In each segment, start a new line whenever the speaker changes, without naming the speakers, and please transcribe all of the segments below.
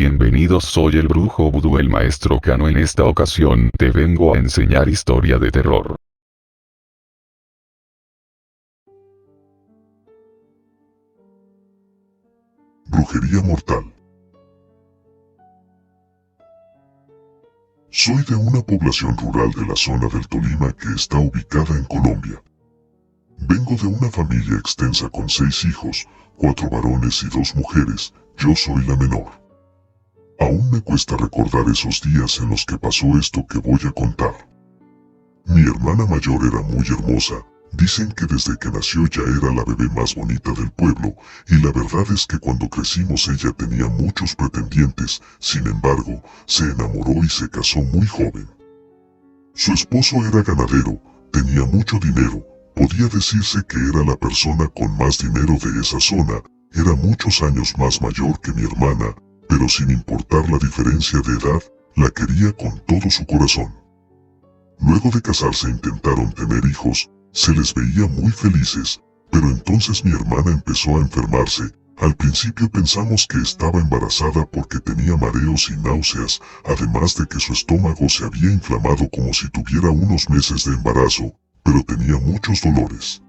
Bienvenidos, soy el brujo vudú, el maestro Cano. En esta ocasión te vengo a enseñar historia de terror.
Brujería mortal. Soy de una población rural de la zona del Tolima que está ubicada en Colombia. Vengo de una familia extensa con 6 hijos, 4 varones y 2 mujeres. Yo soy la menor. Aún me cuesta recordar esos días en los que pasó esto que voy a contar. Mi hermana mayor era muy hermosa. Dicen que desde que nació ya era la bebé más bonita del pueblo, y la verdad es que cuando crecimos ella tenía muchos pretendientes. Sin embargo, se enamoró y se casó muy joven. Su esposo era ganadero, tenía mucho dinero, podía decirse que era la persona con más dinero de esa zona. Era muchos años más mayor que mi hermana, pero sin importar la diferencia de edad, la quería con todo su corazón. Luego de casarse intentaron tener hijos. Se les veía muy felices, pero entonces mi hermana empezó a enfermarse. Al principio pensamos que estaba embarazada porque tenía mareos y náuseas, además de que su estómago se había inflamado como si tuviera unos meses de embarazo, pero tenía muchos dolores.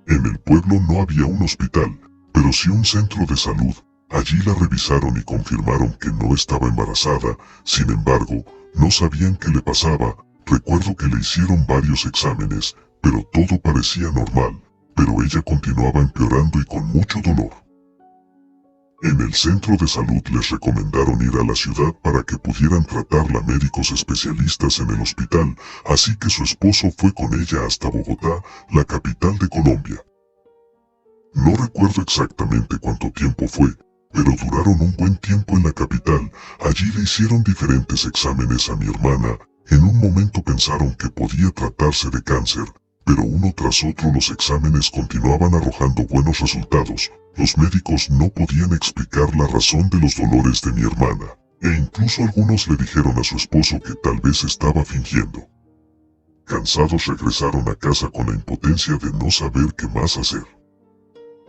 En el pueblo no había un hospital, pero sí un centro de salud. Allí la revisaron y confirmaron que no estaba embarazada. Sin embargo, no sabían qué le pasaba. Recuerdo que le hicieron varios exámenes, pero todo parecía normal, pero ella continuaba empeorando y con mucho dolor. En el centro de salud les recomendaron ir a la ciudad para que pudieran tratarla médicos especialistas en el hospital, así que su esposo fue con ella hasta Bogotá, la capital de Colombia. No recuerdo exactamente cuánto tiempo fue, pero duraron un buen tiempo en la capital. Allí le hicieron diferentes exámenes a mi hermana. En un momento pensaron que podía tratarse de cáncer, pero uno tras otro los exámenes continuaban arrojando buenos resultados. Los médicos no podían explicar la razón de los dolores de mi hermana, e incluso algunos le dijeron a su esposo que tal vez estaba fingiendo. Cansados regresaron a casa con la impotencia de no saber qué más hacer.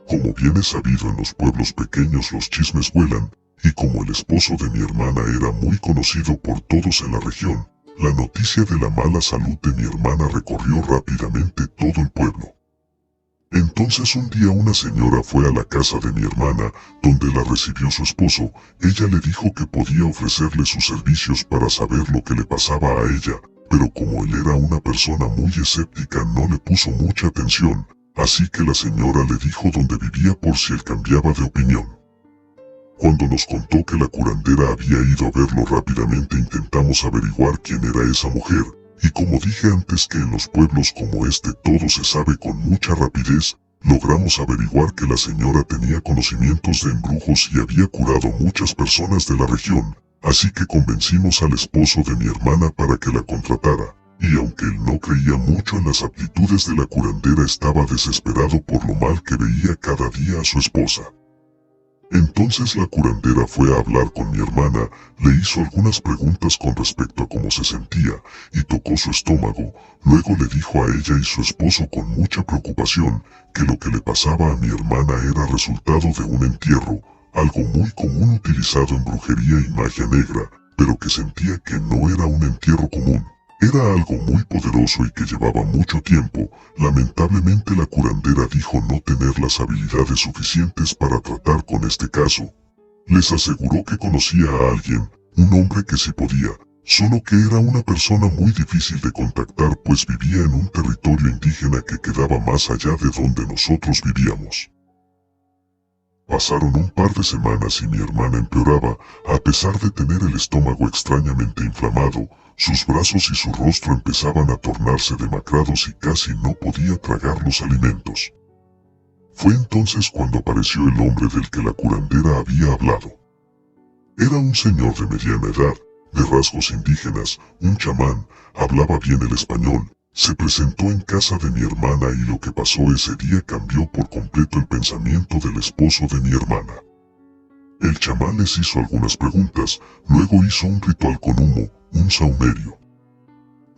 Como bien es sabido, en los pueblos pequeños los chismes vuelan, y como el esposo de mi hermana era muy conocido por todos en la región, la noticia de la mala salud de mi hermana recorrió rápidamente todo el pueblo. Entonces un día una señora fue a la casa de mi hermana, donde la recibió su esposo. Ella le dijo que podía ofrecerle sus servicios para saber lo que le pasaba a ella, pero como él era una persona muy escéptica no le puso mucha atención, así que la señora le dijo dónde vivía por si él cambiaba de opinión. Cuando nos contó que la curandera había ido a verlo, rápidamente intentamos averiguar quién era esa mujer, y como dije antes que en los pueblos como este todo se sabe con mucha rapidez, logramos averiguar que la señora tenía conocimientos de embrujos y había curado muchas personas de la región, así que convencimos al esposo de mi hermana para que la contratara, y aunque él no creía mucho en las aptitudes de la curandera, estaba desesperado por lo mal que veía cada día a su esposa. Entonces la curandera fue a hablar con mi hermana, le hizo algunas preguntas con respecto a cómo se sentía, y tocó su estómago. Luego le dijo a ella y su esposo con mucha preocupación, que lo que le pasaba a mi hermana era resultado de un entierro, algo muy común utilizado en brujería y magia negra, pero que sentía que no era un entierro común. Era algo muy poderoso y que llevaba mucho tiempo. Lamentablemente la curandera dijo no tener las habilidades suficientes para tratar con este caso. Les aseguró que conocía a alguien, un hombre que sí podía, solo que era una persona muy difícil de contactar pues vivía en un territorio indígena que quedaba más allá de donde nosotros vivíamos. Pasaron un par de semanas y mi hermana empeoraba, a pesar de tener el estómago extrañamente inflamado. Sus brazos y su rostro empezaban a tornarse demacrados y casi no podía tragar los alimentos. Fue entonces cuando apareció el hombre del que la curandera había hablado. Era un señor de mediana edad, de rasgos indígenas, un chamán, hablaba bien el español. Se presentó en casa de mi hermana y lo que pasó ese día cambió por completo el pensamiento del esposo de mi hermana. El chamán les hizo algunas preguntas, luego hizo un ritual con humo, un saumerio.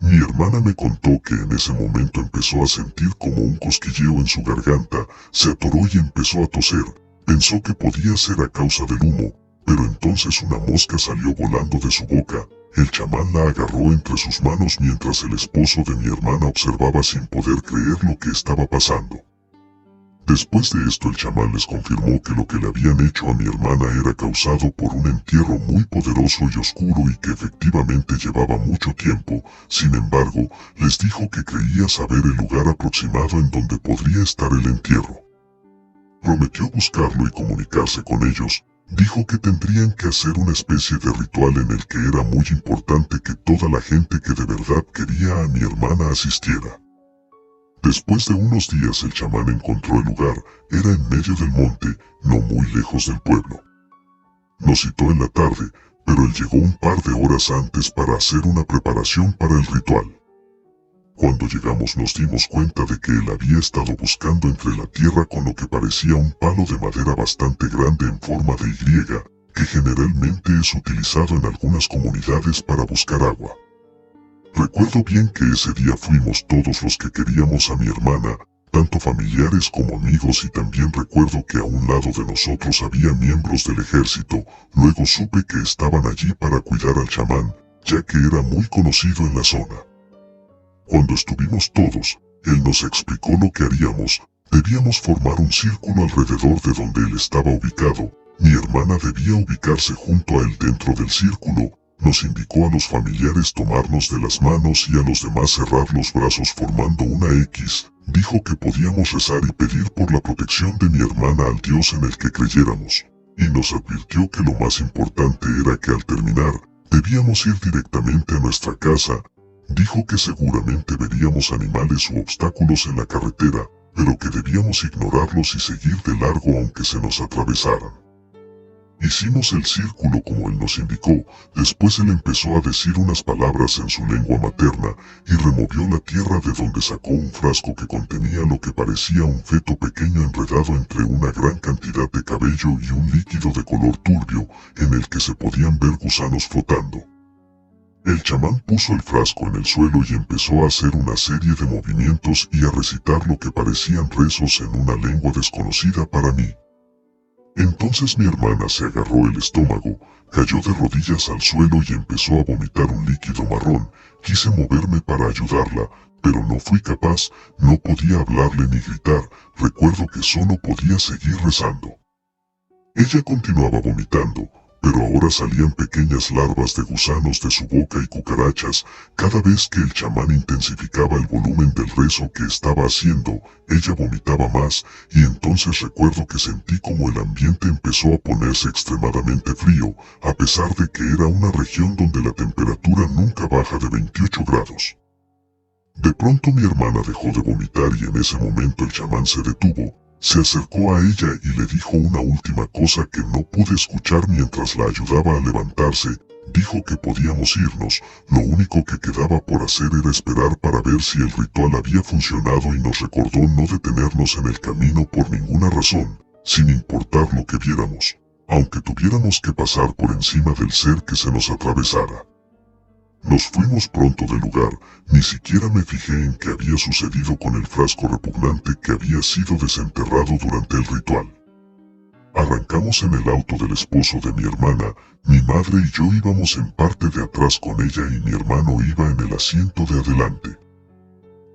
Mi hermana me contó que en ese momento empezó a sentir como un cosquilleo en su garganta, se atoró y empezó a toser. Pensó que podía ser a causa del humo, pero entonces una mosca salió volando de su boca. El chamán la agarró entre sus manos mientras el esposo de mi hermana observaba sin poder creer lo que estaba pasando. Después de esto el chamán les confirmó que lo que le habían hecho a mi hermana era causado por un entierro muy poderoso y oscuro y que efectivamente llevaba mucho tiempo. Sin embargo, les dijo que creía saber el lugar aproximado en donde podría estar el entierro. Prometió buscarlo y comunicarse con ellos. Dijo que tendrían que hacer una especie de ritual en el que era muy importante que toda la gente que de verdad quería a mi hermana asistiera. Después de unos días el chamán encontró el lugar. Era en medio del monte, no muy lejos del pueblo. Nos citó en la tarde, pero él llegó un par de horas antes para hacer una preparación para el ritual. Cuando llegamos nos dimos cuenta de que él había estado buscando entre la tierra con lo que parecía un palo de madera bastante grande en forma de Y, que generalmente es utilizado en algunas comunidades para buscar agua. Recuerdo bien que ese día fuimos todos los que queríamos a mi hermana, tanto familiares como amigos, y también recuerdo que a un lado de nosotros había miembros del ejército. Luego supe que estaban allí para cuidar al chamán, ya que era muy conocido en la zona. Cuando estuvimos todos, él nos explicó lo que haríamos. Debíamos formar un círculo alrededor de donde él estaba ubicado. Mi hermana debía ubicarse junto a él dentro del círculo. Nos indicó a los familiares tomarnos de las manos y a los demás cerrar los brazos formando una X. Dijo que podíamos rezar y pedir por la protección de mi hermana al Dios en el que creyéramos. Y nos advirtió que lo más importante era que al terminar, debíamos ir directamente a nuestra casa. Dijo que seguramente veríamos animales u obstáculos en la carretera, pero que debíamos ignorarlos y seguir de largo aunque se nos atravesaran. Hicimos el círculo como él nos indicó. Después él empezó a decir unas palabras en su lengua materna y removió la tierra de donde sacó un frasco que contenía lo que parecía un feto pequeño enredado entre una gran cantidad de cabello y un líquido de color turbio en el que se podían ver gusanos flotando. El chamán puso el frasco en el suelo y empezó a hacer una serie de movimientos y a recitar lo que parecían rezos en una lengua desconocida para mí. Entonces mi hermana se agarró el estómago, cayó de rodillas al suelo y empezó a vomitar un líquido marrón. Quise moverme para ayudarla, pero no fui capaz. No podía hablarle ni gritar. Recuerdo que solo podía seguir rezando. Ella continuaba vomitando, pero ahora salían pequeñas larvas de gusanos de su boca y cucarachas. Cada vez que el chamán intensificaba el volumen del rezo que estaba haciendo, ella vomitaba más, y entonces recuerdo que sentí como el ambiente empezó a ponerse extremadamente frío, a pesar de que era una región donde la temperatura nunca baja de 28 grados. De pronto mi hermana dejó de vomitar y en ese momento el chamán se detuvo. Se acercó a ella y le dijo una última cosa que no pude escuchar mientras la ayudaba a levantarse. Dijo que podíamos irnos, lo único que quedaba por hacer era esperar para ver si el ritual había funcionado y nos recordó no detenernos en el camino por ninguna razón, sin importar lo que viéramos, aunque tuviéramos que pasar por encima del ser que se nos atravesara. Nos fuimos pronto del lugar. Ni siquiera me fijé en qué había sucedido con el frasco repugnante que había sido desenterrado durante el ritual. Arrancamos en el auto del esposo de mi hermana. Mi madre y yo íbamos en parte de atrás con ella y mi hermano iba en el asiento de adelante.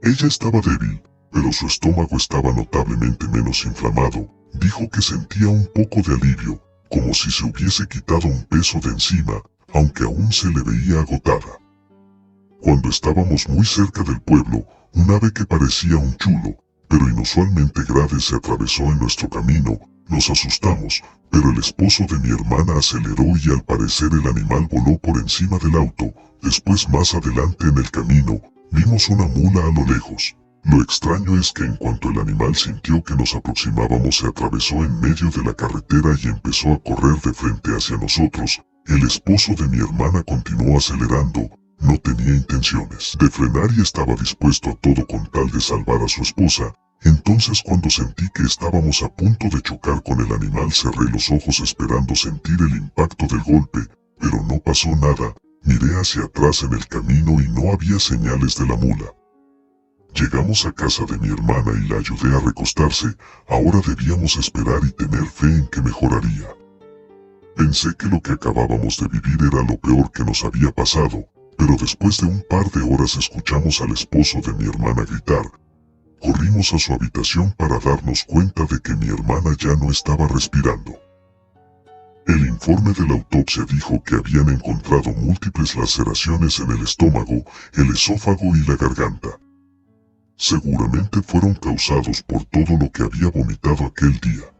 Ella estaba débil, pero su estómago estaba notablemente menos inflamado. Dijo que sentía un poco de alivio, como si se hubiese quitado un peso de encima, aunque aún se le veía agotada. Cuando estábamos muy cerca del pueblo, un ave que parecía un chulo, pero inusualmente grande se atravesó en nuestro camino. Nos asustamos, pero el esposo de mi hermana aceleró y al parecer el animal voló por encima del auto. Después, más adelante en el camino, vimos una mula a lo lejos. Lo extraño es que en cuanto el animal sintió que nos aproximábamos se atravesó en medio de la carretera y empezó a correr de frente hacia nosotros. El esposo de mi hermana continuó acelerando. No tenía intenciones de frenar y estaba dispuesto a todo con tal de salvar a su esposa. Entonces cuando sentí que estábamos a punto de chocar con el animal cerré los ojos esperando sentir el impacto del golpe, pero no pasó nada. Miré hacia atrás en el camino y no había señales de la mula. Llegamos a casa de mi hermana y la ayudé a recostarse. Ahora debíamos esperar y tener fe en que mejoraría. Pensé que lo que acabábamos de vivir era lo peor que nos había pasado, pero después de un par de horas escuchamos al esposo de mi hermana gritar. Corrimos a su habitación para darnos cuenta de que mi hermana ya no estaba respirando. El informe de la autopsia dijo que habían encontrado múltiples laceraciones en el estómago, el esófago y la garganta. Seguramente fueron causados por todo lo que había vomitado aquel día.